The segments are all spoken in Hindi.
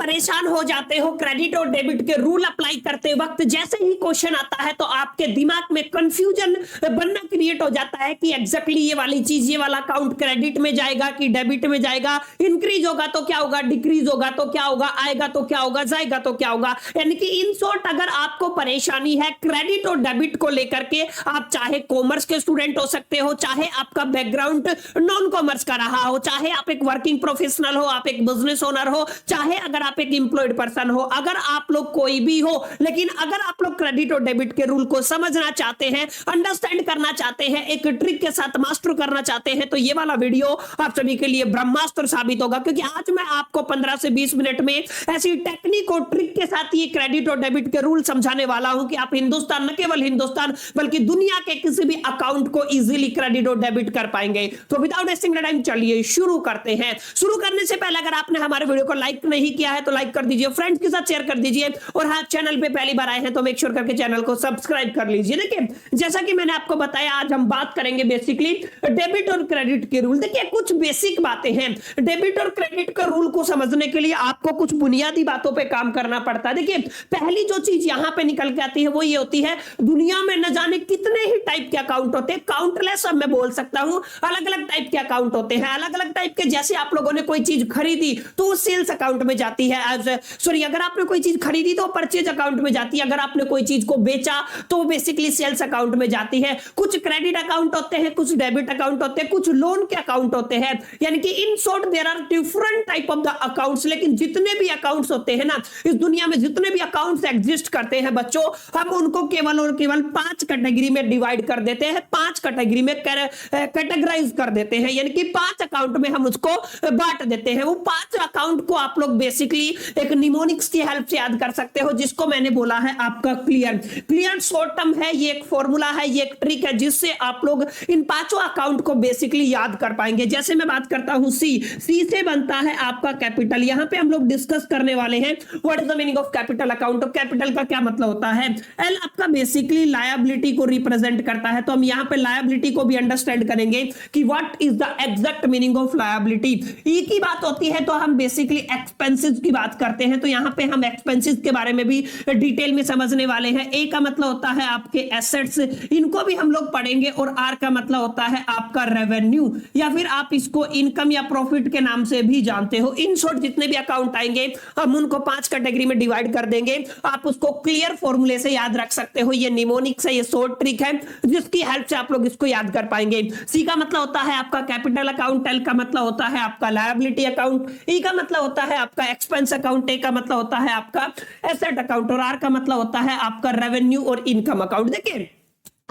परेशान हो जाते हो क्रेडिट और डेबिट के रूल अप्लाई करते वक्त, जैसे ही क्वेश्चन आता है तो आपके दिमाग में कंफ्यूजन बनना क्रिएट हो जाता है कि एग्जैक्टली ये वाली चीज, ये वाला अकाउंट क्रेडिट में जाएगा कि डेबिट में जाएगा, इंक्रीज होगा तो क्या होगा, डिक्रीज होगा तो क्या होगा, आएगा तो क्या होगा, जाएगा तो क्या होगा। यानी कि इन शॉर्ट अगर आपको परेशानी है क्रेडिट और डेबिट को लेकर के, आप चाहे कॉमर्स के स्टूडेंट हो सकते हो, चाहे आपका बैकग्राउंड नॉन कॉमर्स का रहा हो, चाहे आप एक वर्किंग प्रोफेशनल हो, आप एक बिजनेस ओनर हो, चाहे अगर आप एक एम्प्लॉयड पर्सन हो, अगर आप लोग कोई भी हो, लेकिन अगर आप लोग क्रेडिट और डेबिट के रूल को समझना चाहते हैं, अंडरस्टैंड करना चाहते हैं, एक ट्रिक के साथ मास्टर करना चाहते हैं, तो ये वाला वीडियो आप सभी के लिए ब्रह्मास्त्र साबित होगा। क्योंकि आज मैं आपको 15 से 20 मिनट में ऐसी टेक्निक और ट्रिक के साथ ये क्रेडिट और डेबिट के रूल समझाने वाला हूं कि आप हिंदुस्तान, न केवल हिंदुस्तान बल्कि दुनिया के किसी भी अकाउंट को इजीली क्रेडिट और डेबिट कर पाएंगे। तो विदाउट वेस्टिंग टाइम चलिए शुरू करते हैं। शुरू करने से पहले अगर आपने हमारे वीडियो को लाइक नहीं किया है तो लाइक कर दीजिए, फ्रेंड्स के साथ शेयर कर दीजिए, और हाँ, चैनल पे पहली बार आए हैं तो मेक श्योर करके चैनल को सब्सक्राइब कर लीजिए। देखिए, जैसा कि मैंने आपको बताया, आज हम बात करेंगे बेसिकली डेबिट और क्रेडिट के रूल। देखिए, कुछ बेसिक बातें हैं। डेबिट और क्रेडिट का रूल को समझने के लिए आपको कुछ बुनियादी बातों पे काम करना पड़ता है। देखिए, पहली जो चीज यहां पे निकल के आती है वो ये होती है, दुनिया में न जाने कितने ही टाइप के अकाउंट होते हैं, काउंटलेस अब मैं बोल सकता हूं। अलग अलग टाइप के अकाउंट होते हैं, अलग अलग टाइप के। जैसे आप लोगों ने कोई चीज खरीदी तो वो सेल्स अकाउंट में जाती है, सॉरी, अगर आपने कोई चीज खरीदी तो परचेज अकाउंट में जाती है, अगर आपने कोई चीज को बेचा तो बेसिकली सेल्स अकाउंट में जाती है। कुछ क्रेडिट अकाउंट होते हैं, कुछ डेबिट अकाउंट होते हैं, कुछ लोन के अकाउंट होते हैं। यानी कि in short there are different type of the accounts. लेकिन जितने भी अकाउंट्स होते हैं ना इस दुनिया में, जितने भी अकाउंट्स एग्जिस्ट करते हैं बच्चों, हम उनको केवल और केवल 5 कैटेगरी में डिवाइड कर देते हैं, 5 कैटेगरी में कैटेगराइज कर देते हैं। यानी कि 5 अकाउंट में हम उसको बांट देते हैं। वो 5 अकाउंट को आप लोग बेसिकली एक निमोनिक्स की हेल्प से याद कर सकते हो, जिसको मैंने बोला है आपका क्लियर शॉर्ट टर्म है। ये एक फॉर्मूला है, ये एक ट्रिक है जिससे आप लोग इन 5 अकाउंट को बेसिकली याद कर पाएंगे। जैसे मैं बात करता हूं सी से बनता है आपका कैपिटल। यहां पे हम लोग डिस्कस करने वाले हैं what is the meaning of capital account. तो कैपिटल का क्या मतलब होता है? एल आपका बेसिकली लायबिलिटी को रिप्रेजेंट करता है। तो हम यहां पे लायबिलिटी को भी अंडरस्टैंड करेंगे कि what is the exact meaning of liability. ई की बात होती है तो हम बेसिकली एक्सपेंसेस की बात करते हैं। तो यहां पे हम एक्सपेंसेस के बारे में भी डिटेल में समझने वाले हैं। ए का मतलब होता है आपके एसेट्स, इनको भी हम लोग पढ़ेंगे। और आर का मतलब होता है आपका रेवेन्यू, या फिर आप इसको इनकम या प्रॉफिट के नाम से भी जानते हो। इन शॉर्ट जितने भी अकाउंट आएंगे हम उनको 5 कैटेगरी में डिवाइड कर देंगे। आप उसको क्लियर फॉर्मूले से याद रख सकते हो। ये निमोनिक्स है, ये शॉर्ट ट्रिक है जिसकी हेल्प से आप लोग इसको याद कर पाएंगे। सी का मतलब होता है आपका कैपिटल अकाउंट, एल का मतलब होता है आपका लायबिलिटी अकाउंट, ई का मतलब होता है आपका एक्सपेंस अकाउंट, ए का मतलब होता है आपका एसेट अकाउंट, और आर का मतलब होता है आपका रेवेन्यू और इनकम अकाउंट। देखिए,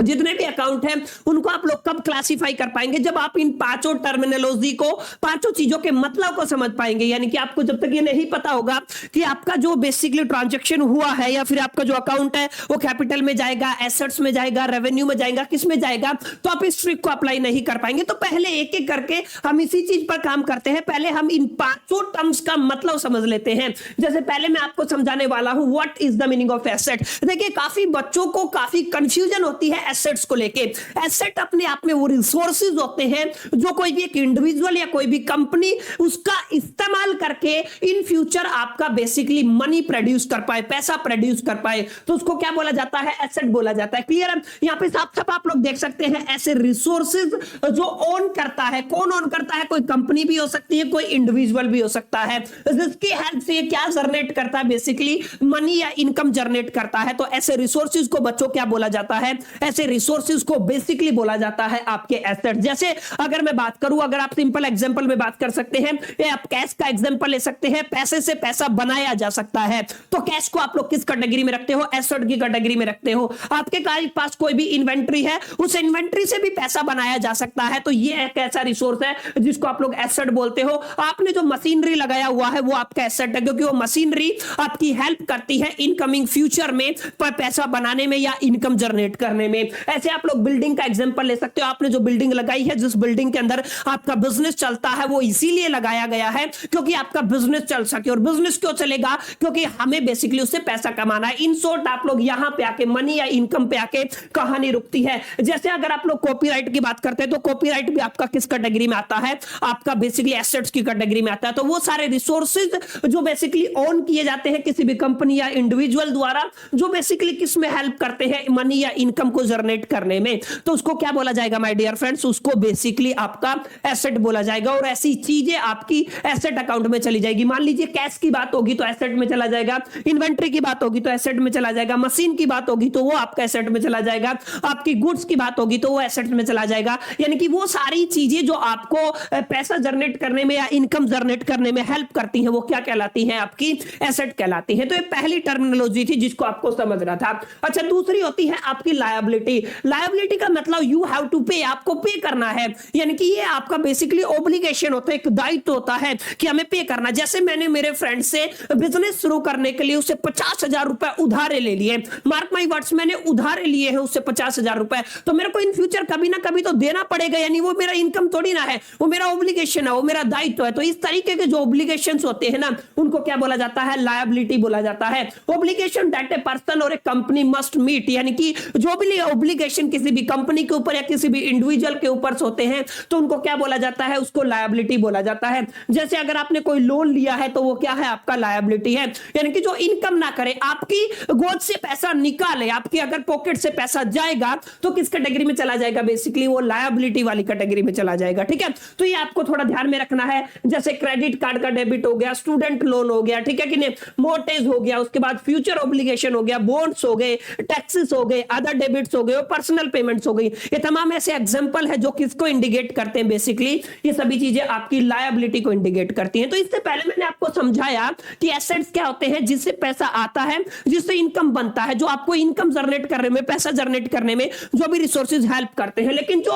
जितने भी अकाउंट हैं उनको आप लोग कब क्लासिफाई कर पाएंगे? जब आप इन 5 टर्मिनोलॉजी को, 5 चीजों के मतलब को समझ पाएंगे। यानी कि आपको जब तक ये नहीं पता होगा कि आपका जो बेसिकली ट्रांजैक्शन हुआ है या फिर आपका जो अकाउंट है वो कैपिटल में जाएगा, एसेट्स में जाएगा, रेवेन्यू में जाएगा, किस में जाएगा, तो आप इस ट्रिक को अप्लाई नहीं कर पाएंगे। तो पहले एक एक करके हम इसी चीज पर काम करते हैं। पहले हम इन 5 टर्म्स का मतलब समझ लेते हैं। जैसे पहले मैं आपको समझाने वाला हूं what is the meaning of asset. देखिए, काफी बच्चों को काफी कंफ्यूजन होती है एसेट्स को लेके। एसेट अपने आप में वो रिसोर्सेज होते हैं जो कोई भी एक इंडिविजुअल या कोई भी कंपनी उसका इस्तेमाल करके इन फ्यूचर आपका बेसिकली मनी प्रोड्यूस कर पाए, पैसा प्रोड्यूस कर पाए, तो उसको क्या बोला जाता है? एसेट बोला जाता है। क्लियर है? यहां पे साफ साफ आप लोग देख सकते हैं ऐसे रिसोर्सेज जो ओन करता है। कौन ओन करता है? कोई कंपनी भी हो सकती है, कोई इंडिविजुअल भी हो सकता है, जिसकी हेल्प से क्या जनरेट करता है? बेसिकली मनी या इनकम जनरेट करता है। तो ऐसे रिसोर्सेज को बच्चों क्या बोला जाता है? ऐसे रिसोर्सेज को बेसिकली बोला जाता है आपके एसेट। जैसे अगर मैं बात करूं, अगर आप सिंपल एग्जांपल में बात कर सकते हैं, ये आप कैश का एग्जांपल ले सकते हैं। पैसे से पैसा बनाया जा सकता है, तो कैश को आप लोग किस कैटेगरी में रखते हो? एसेट की कैटेगरी में रखते हो। आपके पास कोई भी इन्वेंट्री है, उस इन्वेंट्री से भी पैसा बनाया जा सकता है, तो ये एक ऐसा रिसोर्स है जिसको आप लोग एसेट बोलते हो। आपने जो मशीनरी लगाया हुआ है वो आपका एसेट है, क्योंकि वो मशीनरी आपकी हेल्प करती है इनकमिंग फ्यूचर में पैसा बनाने में या इनकम जनरेट करने में। ऐसे आप लोग बिल्डिंग का एग्जांपल ले सकते हो। आपने जो बिल्डिंग लगाई है, जिस बिल्डिंग के अंदर आपका बिजनेस चलता है, वो इसीलिए लगाया गया है क्योंकि आपका बिजनेस चल सके। और बिजनेस क्यों चलेगा? क्योंकि हमें बेसिकली उससे पैसा कमाना है। इन शॉर्ट आप लोग यहां पे आके मनी या इनकम पे आके कहानी रुकती है। जैसे अगर आप लोग कॉपीराइट की बात करते हैं तो कॉपीराइट भी आपका किस कैटेगरी में आता है? आपका बेसिकली एसेट्स की कैटेगरी में आता है। तो वो सारे रिसोर्सेज जो बेसिकली ऑन किए जाते हैं किसी भी कंपनी या इंडिविजुअल द्वारा, जो बेसिकली किस में हेल्प करते हैं? मनी या इनकम को जनरेट करने में, तो उसको क्या बोला जाएगा माय डियर फ्रेंड्स? उसको बेसिकली आपका एसेट बोला जाएगा। और ऐसी चीजें आपकी एसेट अकाउंट में चली जाएगी। मान लीजिए कैश की बात होगी तो एसेट में चला जाएगा, इन्वेंट्री की बात होगी तो एसेट में चला जाएगा, मशीन की बात होगी तो वो आपका एसेट में चला जाएगा, आपकी गुड्स की बात होगी तो वो एसेट में चला जाएगा। यानी कि वो सारी चीजें जो आपको पैसा जनरेट करने में या इनकम जनरेट करने में हेल्प करती हैं, वो क्या कहलाती हैं? आपकी एसेट कहलाती है। तो ये पहली टर्मिनोलॉजी थी जिसको आपको समझना था। अच्छा, दूसरी होती है आपकी लायबिलिटी। लायबिलिटी का मतलब यू हैव टू पे, आपको पे करना है। यानी कि ये आपका बेसिकली ऑब्लिगेशन होता है, एक दायित्व होता है कि हमें पे करना। जैसे मैंने मेरे फ्रेंड से बिजनेस शुरू करने के लिए उससे 50,000 रुपए उधारे ले लिए, मार्क माई वर्ड्स, मैंने उधारे लिए हैं उससे 50,000 रुपए, तो मेरे को इन फ्यूचर कभी ना कभी तो देना पड़ेगा। यानी वो मेरा इनकम थोड़ी ना है, वो मेरा ऑब्लिगेशन है, वो मेरा दायित्व है। तो इस तरीके के जो ऑब्लिगेशंस होते हैं ना, उनको क्या बोला जाता है? लायबिलिटी बोला जाता है। ऑब्लिगेशन दैट ए पर्सन और ए कंपनी मस्ट मीट, यानी कि जो भी ऑब्लिगेशन किसी भी कंपनी के ऊपर या किसी भी इंडिविजुअल के ऊपर होते हैं तो उनको क्या बोला जाता है? उसको लायबिलिटी बोला जाता है। जैसे अगर आपने कोई लोन लिया है तो वो क्या है? आपका लायबिलिटी है। यानी कि जो इनकम ना करे, आपकी गोद से पैसा निकाले, आपकी अगर पॉकेट से पैसा जाएगा तो किस कैटेगरी में चला जाएगा? बेसिकली वो लायबिलिटी वाली कैटेगरी में चला जाएगा। ठीक है, तो ये आपको थोड़ा ध्यान में रखना है। जैसे क्रेडिट कार्ड का डेबिट हो गया, स्टूडेंट लोन हो गया, ठीक है कि नहीं, मोर्टेज हो गया, उसके बाद फ्यूचर ऑब्लिगेशन हो गया, बॉन्ड्स हो गए, टैक्सेस हो गए, अदर डेबिट्स हो गए, पर्सनल पेमेंट्स हो गई। ये तमाम ऐसे एग्जांपल है जो किसको इंडिकेट करते हैं? बेसिकली ये सभी चीजें आपकी लायबिलिटी को इंडिकेट करती हैं। तो इससे पहले मैंने आपको समझाया कि एसेट्स क्या होते हैं? जिससे पैसा आता है, जिससे इनकम बनता है, जो आपको इनकम जनरेट करने में, पैसा जनरेट करने में जो भी रिसोर्सेज हेल्प करते हैं। लेकिन जो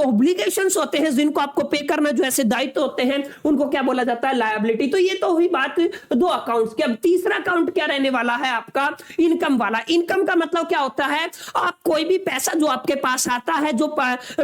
ऑब्लिगेशंस होते हैं, जिनको आपको पे करना, जो ऐसे दायित्व होते हैं, उनको क्या बोला जाता है? लायबिलिटी। तो ये तो हुई बात दो अकाउंट्स की। अब तीसरा अकाउंट क्या रहने वाला है? आपका इनकम वाला। इनकम का मतलब क्या होता है? आप कोई भी पैसा जो आपके पास आता है, जो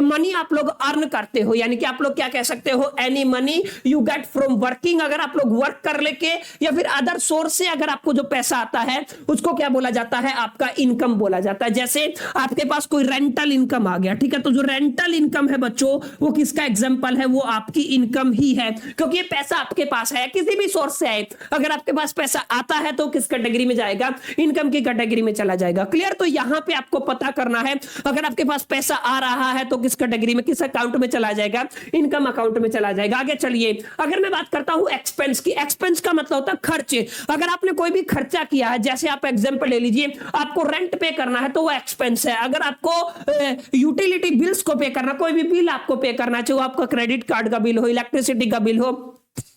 मनी आप लोग अर्न करते हो, यानी कि आप लोग क्या कह सकते हो? Any money you get from working. अगर आप लोग वर्क कर लेके या फिर अदर सोर्स से अगर आपको जो पैसा आता है, उसको क्या बोला जाता है? आपका इनकम बोला जाता है। जैसे आपके पास कोई रेंटल इनकम आ गया, ठीक है, तो जो रेंटल इनकम है बच्चों, वो किसका एग्जांपल है? वो आपकी इनकम ही है, क्योंकि ये पैसा आपके पास है, किसी भी सोर्स से आए। अगर आपके पास पैसा आता है तो किस कैटेगरी में जाएगा? इनकम की कैटेगरी में चला जाएगा। क्लियर? तो यहां पे आपको पता करना है, अगर आपके पास पैसा आ रहा है तो किस कैटेगरी में, किस अकाउंट में चला जाएगा? इनकम अकाउंट में चला जाएगा। आगे चलिए, अगर मैं बात करता हूं एक्सपेंस की। एक्सपेंस का मतलब होता है खर्चे। अगर आपने कोई भी खर्चा किया है, जैसे आप एग्जांपल ले लीजिए, आपको रेंट पे करना है तो वो एक्सपेंस है। अगर आपको यूटिलिटी बिल्स को पे करना, कोई भी बिल आपको पे करना चाहिए, वो आपका क्रेडिट कार्ड का बिल हो, इलेक्ट्रिसिटी का बिल हो,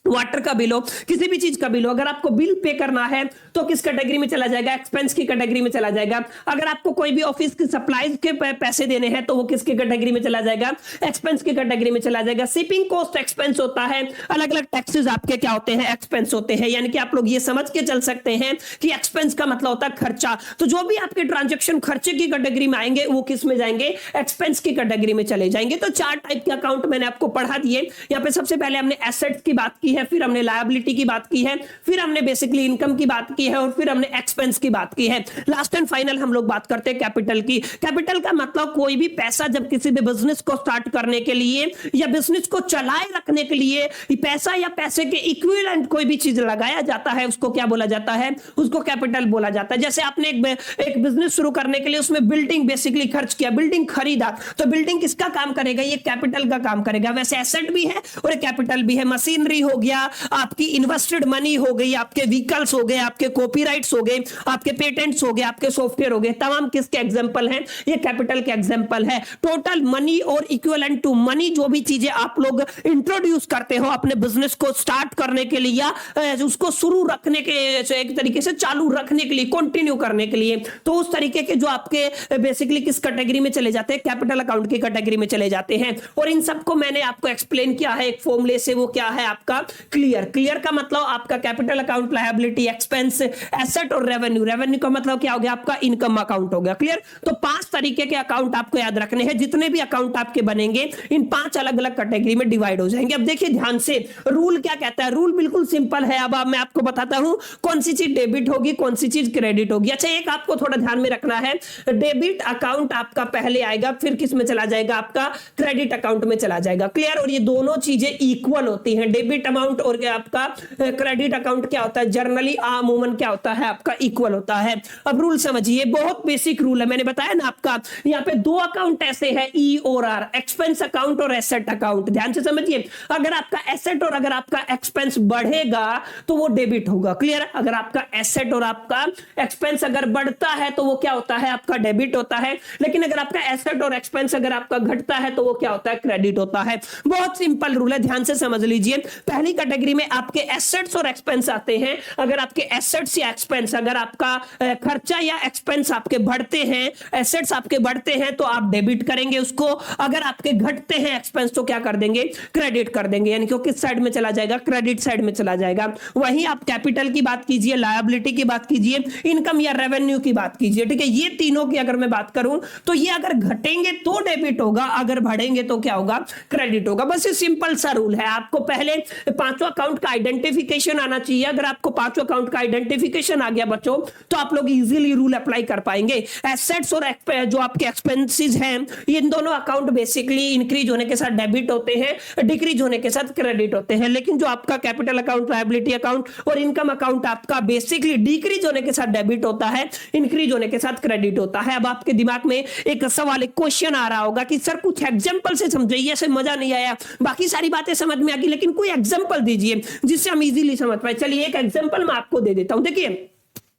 वाटर का बिल हो, किसी भी चीज का बिल हो, अगर आपको बिल पे करना है तो किस कैटेगरी में चला जाएगा? एक्सपेंस की कैटेगरी में चला जाएगा। अगर आपको कोई भी ऑफिस की सप्लाईज के पैसे देने हैं तो वो किसकी कैटेगरी में चला जाएगा? एक्सपेंस की कैटेगरी में चला जाएगा। शिपिंग कॉस्ट एक्सपेंस होता है। अलग अलग टैक्सेस आपके क्या होते हैं? एक्सपेंस होते हैं। यानी कि आप लोग ये समझ के चल सकते हैं कि एक्सपेंस का मतलब होता है खर्चा। तो जो भी आपके ट्रांजेक्शन खर्चे की कैटेगरी में आएंगे वो किस में जाएंगे? एक्सपेंस की कैटेगरी में चले जाएंगे। तो 4 टाइप के अकाउंट मैंने आपको पढ़ा दिए। यहाँ पे सबसे पहले हमने एसेट्स की बात की है, फिर हमने लायबिलिटी की बात की है, फिर हमने बेसिकली इनकम की बात की है, और फिर हमने एक्सपेंस की बात की है। लास्ट एंड फाइनल हम लोग बात करते हैं कैपिटल की। कैपिटल का मतलब कोई भी पैसा जब किसी भी बिजनेस को स्टार्ट करने के लिए या बिजनेस को चलाए रखने के लिए पैसा या पैसे के इक्विवेलेंट कोई भी चीज लगाया जाता है, उसको क्या बोला जाता है? उसको कैपिटल बोला जाता है। जैसे आपने एक बिजनेस शुरू करने के लिए उसमें बिल्डिंग बेसिकली खर्च किया, बिल्डिंग खरीदा, तो बिल्डिंग किसका काम करेगा? ये कैपिटल का काम करेगा। वैसे एसेट भी है और कैपिटल भी है। मशीनरी हो गया, आपकी इन्वेस्टेड मनी हो गई, आपके व्हीकल्स हो गए, आपके कॉपीराइट्स हो गए, आपके पेटेंट्स हो गए, आपके सॉफ्टवेयर हो गए, तमाम किसके एग्जांपल हैं? ये कैपिटल के एग्जांपल है। टोटल मनी और इक्विवेलेंट टू मनी जो भी चीजें आप लोग इंट्रोड्यूस करते हो अपने बिजनेस को स्टार्ट करने के लिए या उसको शुरू रखने के, एक तरीके से चालू रखने के लिए, कंटिन्यू करने के लिए, तो उस तरीके के जो आपके बेसिकली किस कैटेगरी में चले जाते हैं? कैपिटल अकाउंट की कैटेगरी में चले जाते हैं। और इन सबको मैंने आपको एक्सप्लेन किया है एक फॉर्मूले से। वो क्या है? आपका क्लियर। क्लियर का मतलब आपका capital account, liability, expense, asset और रेवेन्यू। रेवेन्यू का मतलब क्या हो गया आपका इनकम अकाउंट हो गया। क्लियर। तो 5 तरीके के अकाउंट आपको याद रखने हैं। जितने भी अकाउंट आपके बनेंगे इन 5 अलग अलग कैटेगरी में डिवाइड हो जाएंगे। अब देखिए ध्यान से, रूल क्या कहता है। रूल बिल्कुल सिंपल है। अब मैं आपको बताता हूं कौन सी चीज डेबिट होगी, कौन सी चीज क्रेडिट होगी। अच्छा, एक आपको थोड़ा ध्यान में रखना है, डेबिट अकाउंट आपका पहले आएगा, फिर किस में चला जाएगा, आपका क्रेडिट अकाउंट में चला जाएगा। क्लियर। और ये दोनों चीजें इक्वल होती हैं। डेबिट अमाउंट और आपका क्रेडिट अकाउंट क्या होता है, जनरली अमूमन क्या होता है आपका इक्वल होता है। अब रूल समझिए, बहुत बेसिक रूल है। मैंने बताया ना आपका, यहां पे 2 अकाउंट ऐसे हैं, ई और आर, एक्सपेंस अकाउंट और एसेट अकाउंट। ध्यान से समझिए, अगर आपका एसेट और अगर आपका एक्सपेंस बढ़ेगा तो वो डेबिट होगा। क्लियर। अगर आपका एसेट और आपका एक्सपेंस अगर बढ़ता है तो वो क्या होता है, आपका डेबिट होता है। लेकिन अगर आपका एसेट और एक्सपेंस अगर आपका घटता है तो वो क्या होता है, क्रेडिट होता है। बहुत सिंपल रूल है, ध्यान से समझ लीजिए। पहली कैटेगरी में आपके एसेट्स और एक्सपेंस आते हैं। अगर आपके एसेट्स या एक्सपेंस, अगर आपका खर्चा या एक्सपेंस आपके बढ़ते हैं, एसेट्स आपके बढ़ते हैं तो आप डेबिट करेंगे उसको। अगर आपके घटते हैं एक्सपेंस तो क्या कर देंगे, क्रेडिट कर देंगे। यानी कि किस साइड में चला जाएगा, क्रेडिट साइड में चला जाएगा। वहीं आप कैपिटल की बात कीजिए, लायबिलिटी की बात कीजिए, इनकम या रेवेन्यू की बात कीजिए। ठीक है, ये तीनों की अगर मैं बात करूं तो ये अगर घटेंगे तो डेबिट होगा, अगर बढ़ेंगे तो क्या होगा, क्रेडिट होगा। बस ये सिंपल सा रूल है। आपको पहले 5 अकाउंट का आइडेंटिफिकेशन आना चाहिए। अगर आपको 5 अकाउंट का आइडेंटिफिकेशन आ गया बच्चों तो आप लोग इजीली रूल अप्लाई कर पाएंगे। एसेट्स और जो आपके एक्सपेंसेस हैं, इन दोनों अकाउंट बेसिकली इंक्रीज होने के साथ डेबिट होते हैं, डिक्रीज होने के साथ क्रेडिट होते हैं। लेकिन जो आपका कैपिटल अकाउंट, लायबिलिटी अकाउंट और इनकम अकाउंट आपका बेसिकली डिक्रीज होने के साथ डेबिट होता है, इंक्रीज होने के साथ क्रेडिट होता है। अब आपके दिमाग में एक सवाल, एक क्वेश्चन आ रहा होगा कि सर कुछ एग्जांपल से समझाइए, ऐसे मजा नहीं आया, बाकी सारी बातें समझ में आ गई लेकिन कोई एग्जांपल दीजिए जिससे हम इजीली समझ पाए। चलिए एक एग्जांपल मैं आपको दे देता हूं। देखिए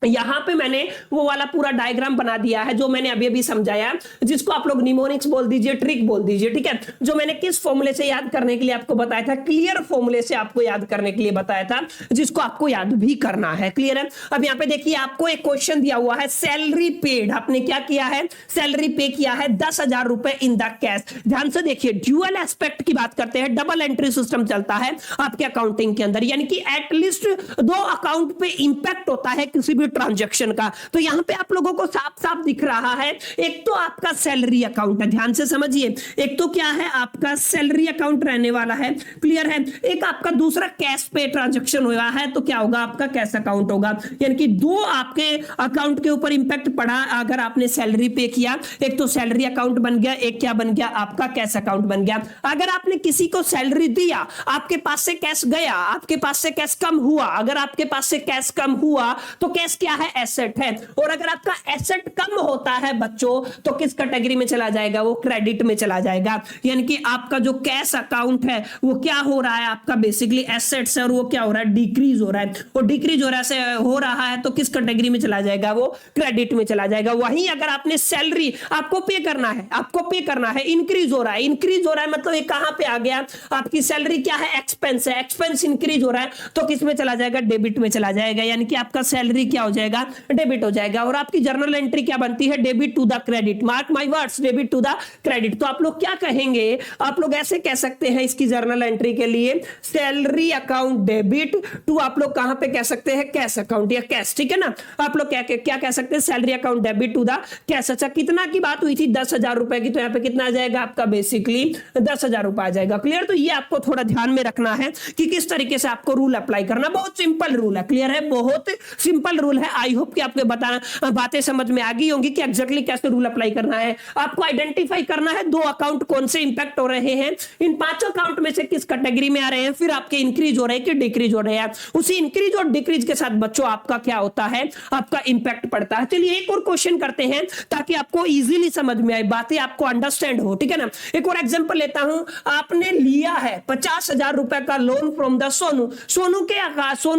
यहां पे मैंने वो वाला पूरा डायग्राम बना दिया है जो मैंने अभी अभी समझाया, जिसको आप लोग निमोनिक्स बोल दीजिए, ट्रिक बोल दीजिए। ठीक है, जो मैंने किस फॉर्मूले से याद करने के लिए आपको बताया था, क्लियर फॉर्मूले से आपको याद करने के लिए बताया था, जिसको आपको याद भी करना है। क्लियर है। अब यहां पे देखिए आपको एक क्वेश्चन दिया हुआ है, सैलरी पेड। आपने क्या किया है, सैलरी पे किया है 10,000 रुपए इन द कैश। ध्यान से देखिए, ड्यूअल एस्पेक्ट की बात करते हैं, डबल एंट्री सिस्टम चलता है आपके अकाउंटिंग के अंदर, यानी कि एटलीस्ट 2 अकाउंट पे इंपैक्ट होता है किसी भी ट्रांजैक्शन का। तो यहां पे आप लोगों को साफ साफ दिख रहा है, एक तो आपका सैलरी अकाउंट है, ध्यान से समझिए, एक तो क्या है आपका सैलरी अकाउंट रहने वाला है। क्लियर है। एक आपका दूसरा कैश पे ट्रांजैक्शन हुआ है तो क्या होगा, आपका कैश अकाउंट होगा। यानी कि 2 आपके अकाउंट के ऊपर इंपैक्ट पड़ा अगर आपने सैलरी पे किया। एक तो सैलरी अकाउंट बन गया, एक क्या बन गया, आपका कैश अकाउंट बन गया। अगर आपने किसी को सैलरी दिया, आपके पास से कैश गया, आपके पास से कैश कम हुआ, अगर आपके पास से कैश कम हुआ तो कैश क्या है, एसेट है। और अगर आपका एसेट कम होता है बच्चों तो किस कैटेगरी में चला जाएगा, वो क्रेडिट में चला जाएगा। यानी कि आपका जो कैश अकाउंट है वो क्या हो रहा है, आपका बेसिकली एसेट्स है और वो क्या हो रहा है, डिक्रीज हो रहा है। और डिक्रीज हो रहा है तो किस कैटेगरी में चला जाएगा, वो क्रेडिट में चला जाएगा। वहीं अगर आपने सैलरी आपको पे करना है, आपको पे करना है, इंक्रीज हो रहा है, इंक्रीज हो रहा है मतलब ये कहां पे आ गया, आपकी सैलरी क्या है, एक्सपेंस है, एक्सपेंस इंक्रीज हो रहा है तो किस में चला जाएगा, डेबिट में चला जाएगा। यानी कि आपका सैलरी क्या हो जाएगा, डेबिट हो जाएगा। और आपकी जर्नल एंट्री क्या बनती है, debit to the credit. Mark my words, debit to the credit. तो आप लोग क्या कहेंगे, आप लोग ऐसे कह सकते हैं इसकी जर्नल एंट्री के लिए, सैलरी अकाउंट डेबिट टू, आप लोग कहां पे कह सकते हैं, कैश अकाउंट या कैश। ठीक है ना, आप लोग क्या कह सकते हैं, salary account debit to the cash. अच्छा, कितना की बात हुई थी, 10,000 रुपए की, तो यहां पे कितना आ जाएगा आपका, बेसिकली 10,000 रुपए आ जाएगा। क्लियर। तो ये आपको थोड़ा ध्यान में रखना है कि किस तरीके से आपको रूल अप्लाई करना। बहुत सिंपल रूल है। क्लियर है, बहुत सिंपल रूल है। आई होप कि आपको बातें समझ में आ गई होंगी कि एग्जैक्टली कैसे रूल अप्लाई करना है। आपको आइडेंटिफाई करना है 2 अकाउंट कौन से इंपैक्ट हो रहे हैं, इन 5 अकाउंट में से किस कैटेगरी में आ रहे हैं, फिर आपके इंक्रीज हो रहे हैं कि डिक्रीज हो रहे हैं। उसी इंक्रीज और डिक्रीज के साथ बच्चों आपका क्या होता है, आपका इंपैक्ट पड़ता है। चलिए एक और क्वेश्चन करते हैं ताकि आपको इजीली समझ में आए, बातें आपको अंडरस्टैंड हो। ठीक है ना, एक और एग्जांपल लेता हूं। आपने लिया है 50,000 रुपए का loan from the Sonu. Sonu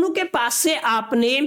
के पास से आपने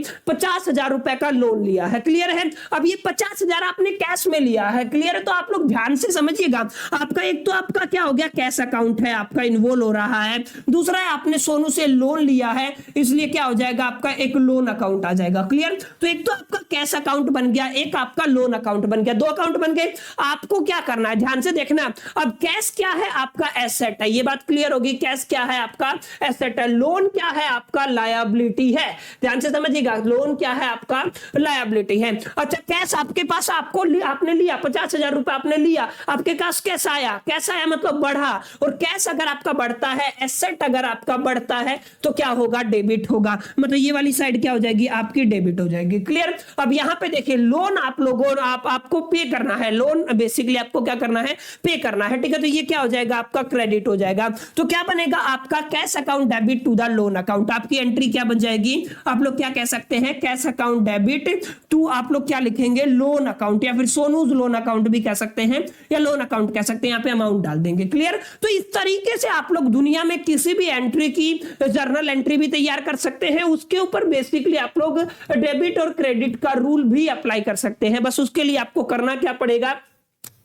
50,000 रुपए का लोन लिया है, क्लियर है। अब ये 50,000 आपने कैश में लिया है, क्लियर है। तो आप लोग ध्यान से समझिएगा, आपका एक तो आपका क्या हो गया, कैश अकाउंट है आपका इन्वॉल्व हो रहा है, दूसरा है आपने सोनू से लोन लिया है, इसलिए क्या हो जाएगा, आपका एक लोन अकाउंट आ जाएगा, क्लियर। तो एक तो आपका कैश अकाउंट बन गया, एक आपका लोन अकाउंट बन गया, 2 अकाउंट बन गए। आपको क्या करना है, ध्यान से देखना। अब कैश क्या है, आपका एसेट है, ये बात क्लियर होगी। कैश क्या है, आपका एसेट है। लोन क्या है, आपका लायबिलिटी है। ध्यान से समझिएगा, लोन क्या है, आपका लायबिलिटी है। अच्छा, कैश आपके पास, आपने लिया 50,000 रुपए आपने लिया, आपके पास कैसा आया, कैसा आया मतलब बढ़ा। और कैश अगर आपका बढ़ता है, एसेट अगर आपका बढ़ता है, तो क्या होगा, डेबिट होगा। मतलब ये वाली साइड क्या हो जाएगी, आपकी डेबिट हो जाएगी, क्लियर। अब यहां पे देखिए, लोन आप लोगों आपको पे करना है, लोन बेसिकली आपको क्या करना है, पे करना है, ठीक है। तो ये क्या हो जाएगा, आपका क्रेडिट हो जाएगा। तो क्या बनेगा, आपका cash account debit to the loan account. आपकी एंट्री क्या बन जाएगी, आप लोग क्या कह सकते हैं, कैश अकाउंट डेबिट टू, आप लोग क्या लिखेंगे, लोन अकाउंट, या फिर सोनूज लोन अकाउंट भी कह सकते हैं, या लोन अकाउंट कह सकते हैं। यहां पे अमाउंट डाल देंगे, क्लियर। तो इस तरीके से आप लोग दुनिया में किसी भी एंट्री की जर्नल एंट्री भी तैयार कर सकते हैं। उसके ऊपर बेसिकली आप लोग डेबिट और क्रेडिट का रूल भी अप्लाई कर सकते हैं। बस उसके लिए आपको करना क्या पड़ेगा,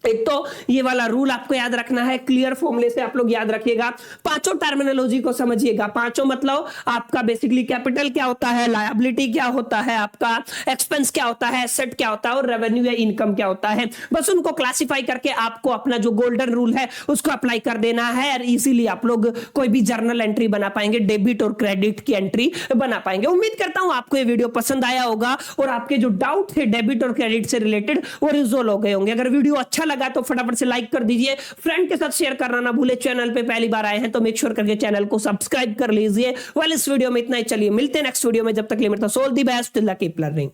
एक तो ये वाला रूल आपको याद रखना है, क्लियर फॉर्मूले से आप लोग याद रखिएगा। पांचों टर्मिनोलॉजी को समझिएगा। पांचों मतलब आपका बेसिकली कैपिटल क्या होता है, लायबिलिटी क्या होता है, आपका एक्सपेंस क्या होता है, एसेट क्या होता है, और रेवेन्यू या इनकम क्या होता है। बस उनको क्लासिफाई करके आपको अपना जो गोल्डन रूल है उसको अप्लाई कर देना है, और इसीलिए आप लोग कोई भी जर्नल एंट्री बना पाएंगे, डेबिट और क्रेडिट की एंट्री बना पाएंगे। उम्मीद करता हूं आपको ये वीडियो पसंद आया होगा और आपके जो डाउट थे डेबिट और क्रेडिट से रिलेटेड वो रिजोल्व हो गए होंगे। अगर वीडियो अच्छा लगा तो फटाफट से लाइक कर दीजिए, फ्रेंड के साथ शेयर करना ना भूले। चैनल पे पहली बार आए हैं तो मेक श्योर करके चैनल को सब्सक्राइब कर लीजिए। वेल, इस वीडियो में इतना ही, चलिए मिलते हैं नेक्स्ट वीडियो में। जब तक के लिए मेरा सोल दी बेस्ट, कीप लर्निंग।